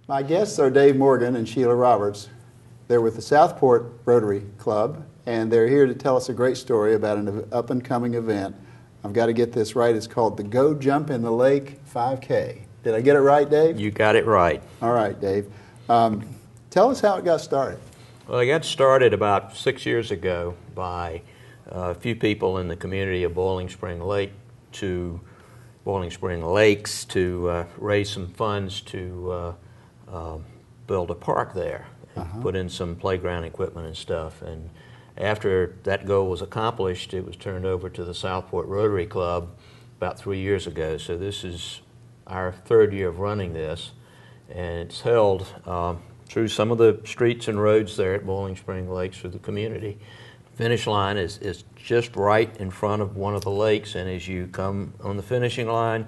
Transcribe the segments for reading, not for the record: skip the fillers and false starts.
My guests are Dave Morgan and Sheila Roberts. They're with the Southport Rotary Club, and they're here to tell us a great story about an up-and-coming event. I've got to get this right. It's called the Go Jump in the Lake 5K. Did I get it right, Dave? You got it right. All right, Dave. Tell us how it got started. Well, it got started about 6 years ago by a few people in the community of Boiling Spring Lakes to raise some funds to build a park there and put in some playground equipment and stuff. And after that goal was accomplished, it was turned over to the Southport Rotary Club about 3 years ago. So this is our third year of running this, and it's held through some of the streets and roads there at Boiling Spring Lakes through the community. Finish line is just right in front of one of the lakes, and as you come on the finishing line,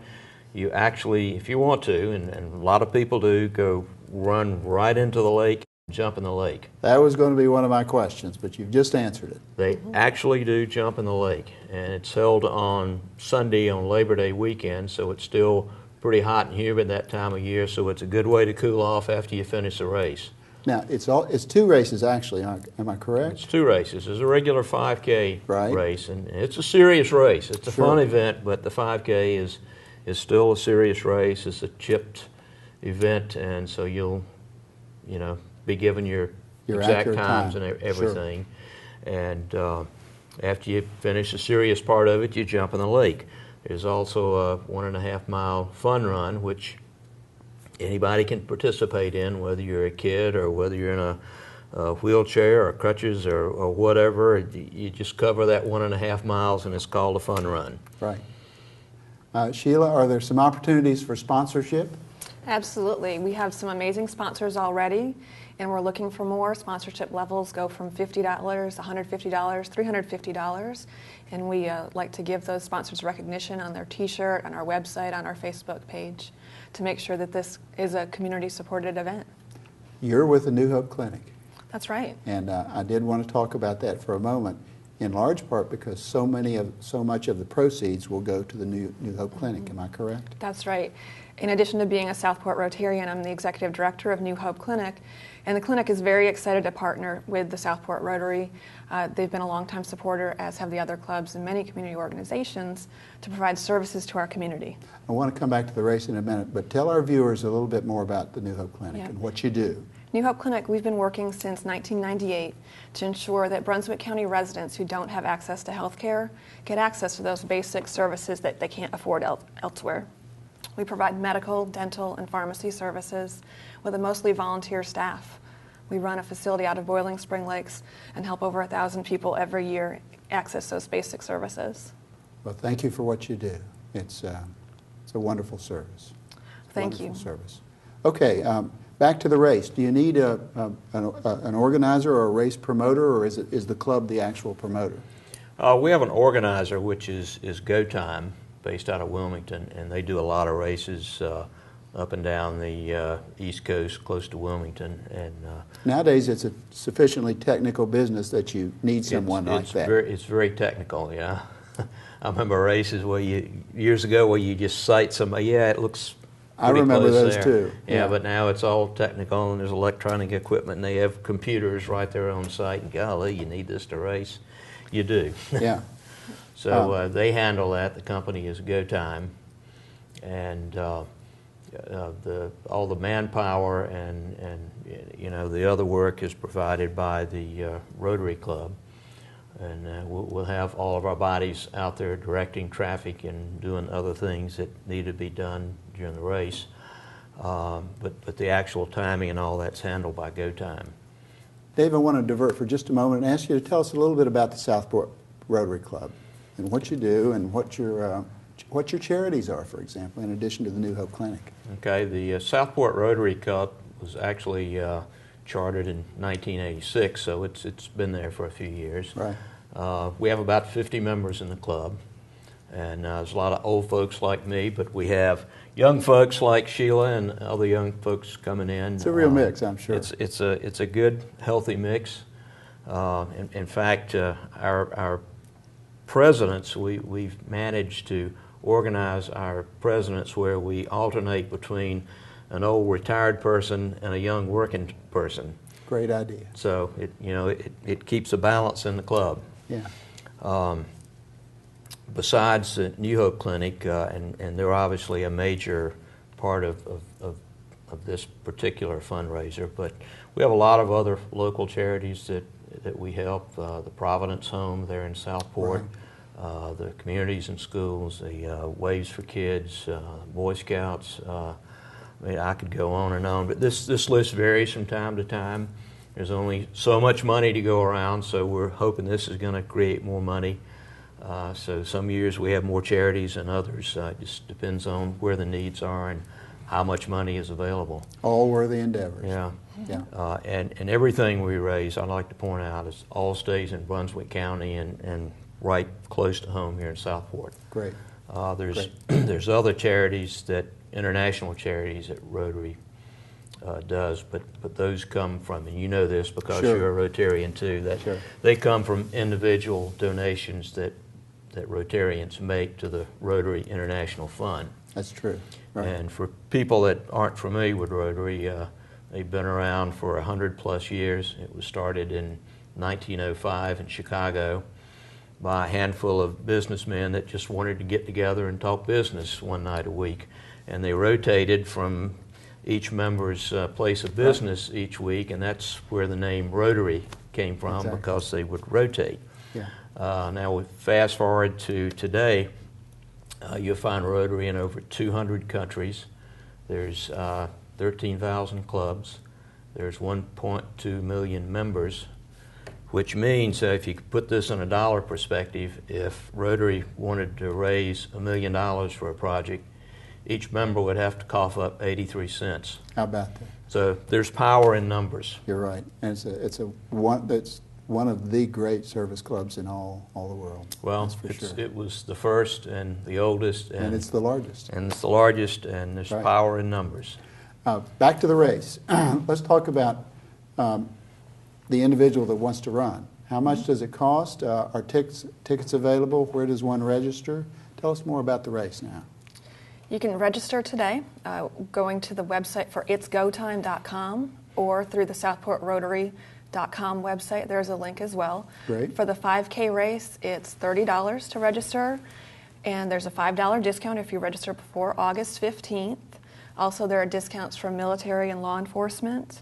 you actually, if you want to, and a lot of people do, go run right into the lake and jump in the lake. That was going to be one of my questions, but you've just answered it. They actually do jump in the lake, and it's held on Sunday on Labor Day weekend, so it's still pretty hot and humid that time of year, so it's a good way to cool off after you finish the race. Now, it's two races actually, am I correct? It's two races. There's a regular 5K right. race, and it's a serious race. It's a fun event, but the 5K is still a serious race. It's a chipped event, and so you'll, be given your exact times and everything. Sure. And after you finish the serious part of it, you jump in the lake. There's also a 1.5 mile fun run, which anybody can participate in, whether you're a kid or whether you're in a wheelchair or crutches or whatever. You just cover that 1.5 miles, and it's called a fun run. Right. Sheila, are there some opportunities for sponsorship? Absolutely. We have some amazing sponsors already, and we're looking for more. Sponsorship levels go from $50, $150, $350, and we like to give those sponsors recognition on their T-shirt, on our website, on our Facebook page, to make sure that this is a community-supported event. You're with the New Hope Clinic. That's right. And I did want to talk about that for a moment, in large part because so much of the proceeds will go to the New Hope Clinic. Am I correct? That's right. In addition to being a Southport Rotarian, I'm the executive director of New Hope Clinic, and the clinic is very excited to partner with the Southport Rotary. They've been a longtime supporter, as have the other clubs and many community organizations, to provide services to our community. I want to come back to the race in a minute, but tell our viewers a little bit more about the New Hope Clinic and what you do. New Hope Clinic, we've been working since 1998 to ensure that Brunswick County residents who don't have access to health care get access to those basic services that they can't afford elsewhere. We provide medical, dental, and pharmacy services with a mostly volunteer staff. We run a facility out of Boiling Spring Lakes and help over 1,000 people every year access those basic services. Well, thank you for what you do. It's a wonderful service. Thank you. Wonderful service. Okay, back to the race. Do you need an organizer or a race promoter, or is the club the actual promoter? We have an organizer, which is Go Time, based out of Wilmington, and they do a lot of races up and down the East Coast, close to Wilmington. And nowadays, it's a sufficiently technical business that you need someone like that. It's very technical, yeah. I remember races years ago where you just cite somebody. Yeah, it looks I remember those there. too. Yeah, but now it's all technical, and there's electronic equipment, and they have computers right there on site. And golly, you need this to race. You do. Yeah. So they handle that. The company is Go Time, and all the manpower and the other work is provided by the Rotary Club, and we'll have all of our bodies out there directing traffic and doing other things that need to be done during the race. But the actual timing and all that's handled by Go Time. Dave, I want to divert for just a moment and ask you to tell us a little bit about the Southport Rotary Club and what you do and what your charities are, for example, in addition to the New Hope Clinic. Okay, the Southport Rotary Club was actually chartered in 1986, so it's been there for a few years. Right. We have about 50 members in the club, and there's a lot of old folks like me, but we have young folks like Sheila and other young folks coming in. It's a real mix, I'm sure. It's a good, healthy mix. In fact, our presidents, we've managed to organize our presidents where we alternate between an old retired person and a young working person. Great idea. So it keeps a balance in the club. Yeah. Besides the New Hope Clinic, and they're obviously a major part of this particular fundraiser, but we have a lot of other local charities that we help. The Providence Home there in Southport, right. The Communities and Schools, the Waves for Kids, Boy Scouts. I mean, I could go on and on, but this list varies from time to time. There's only so much money to go around, so we're hoping this is going to create more money. So some years we have more charities than others. It just depends on where the needs are and how much money is available. All worthy endeavors. Yeah. Yeah. And everything we raise, I'd like to point out, is all stays in Brunswick County and right close to home here in Southport. Great. There's other charities, international charities that Rotary does, but those come from, and you know this because Sure. you're a Rotarian too, that Sure. they come from individual donations that Rotarians make to the Rotary International Fund. That's true. Right. And for people that aren't familiar with Rotary, they've been around for 100+ years. It was started in 1905 in Chicago by a handful of businessmen that just wanted to get together and talk business one night a week. And they rotated from each member's place of business each week, and that's where the name Rotary came from. Exactly. Because they would rotate. Yeah. Now, we fast forward to today, you'll find Rotary in over 200 countries. There's 13,000 clubs. There's 1.2 million members, which means if you could put this in a dollar perspective, if Rotary wanted to raise $1 million for a project, each member would have to cough up 83 cents. How about that? So there's power in numbers. You're right, and it's one of the great service clubs in all the world. Well, that's for sure. It was the first and the oldest, and it's the largest. And it's the largest, and there's right. power in numbers. Back to the race. Let's talk about the individual that wants to run. How much does it cost? Are tickets available? Where does one register? Tell us more about the race now. You can register today going to the website for itsgotime.com or through the southportrotary.com website. There's a link as well. Great. For the 5K race, it's $30 to register, and there's a $5 discount if you register before August 15th. Also, there are discounts for military and law enforcement.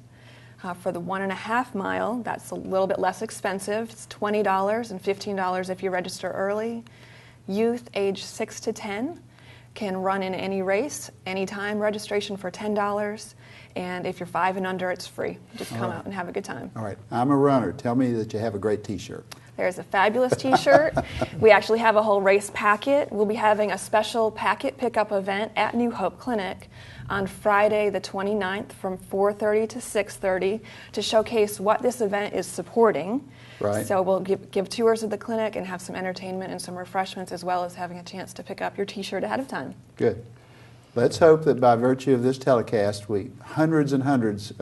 For the 1.5 mile, that's a little bit less expensive. It's $20 and $15 if you register early. Youth age 6 to 10 can run in any race, anytime, registration for $10, and if you're 5 and under, it's free. Just come out and have a good time. All right, I'm a runner. Tell me that you have a great t-shirt. There's a fabulous t-shirt. We actually have a whole race packet. We'll be having a special packet pickup event at New Hope Clinic on Friday the 29th from 4:30 to 6:30 to showcase what this event is supporting. Right. So we'll give tours of the clinic and have some entertainment and some refreshments, as well as having a chance to pick up your t-shirt ahead of time. Good. Let's hope that by virtue of this telecast, hundreds and hundreds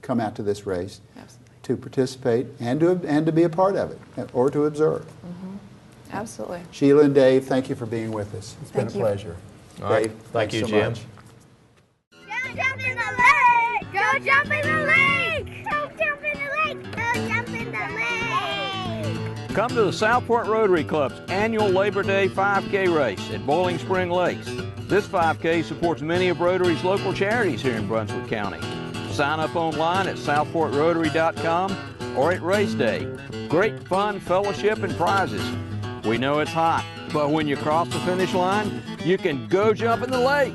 come out to this race. Absolutely. To participate and to be a part of it, or to observe. Mm-hmm. Absolutely. Sheila and Dave, thank you for being with us. It's been a pleasure. All right. Dave, thank you, so Jim. much. Go jump in the lake! Go jump in the lake! Go jump in the lake! Go jump in the lake! Come to the Southport Rotary Club's annual Labor Day 5K race at Boiling Spring Lakes. This 5K supports many of Rotary's local charities here in Brunswick County. Sign up online at southportrotary.com or at race day. Great fun, fellowship, and prizes. We know it's hot, but when you cross the finish line, you can go jump in the lake.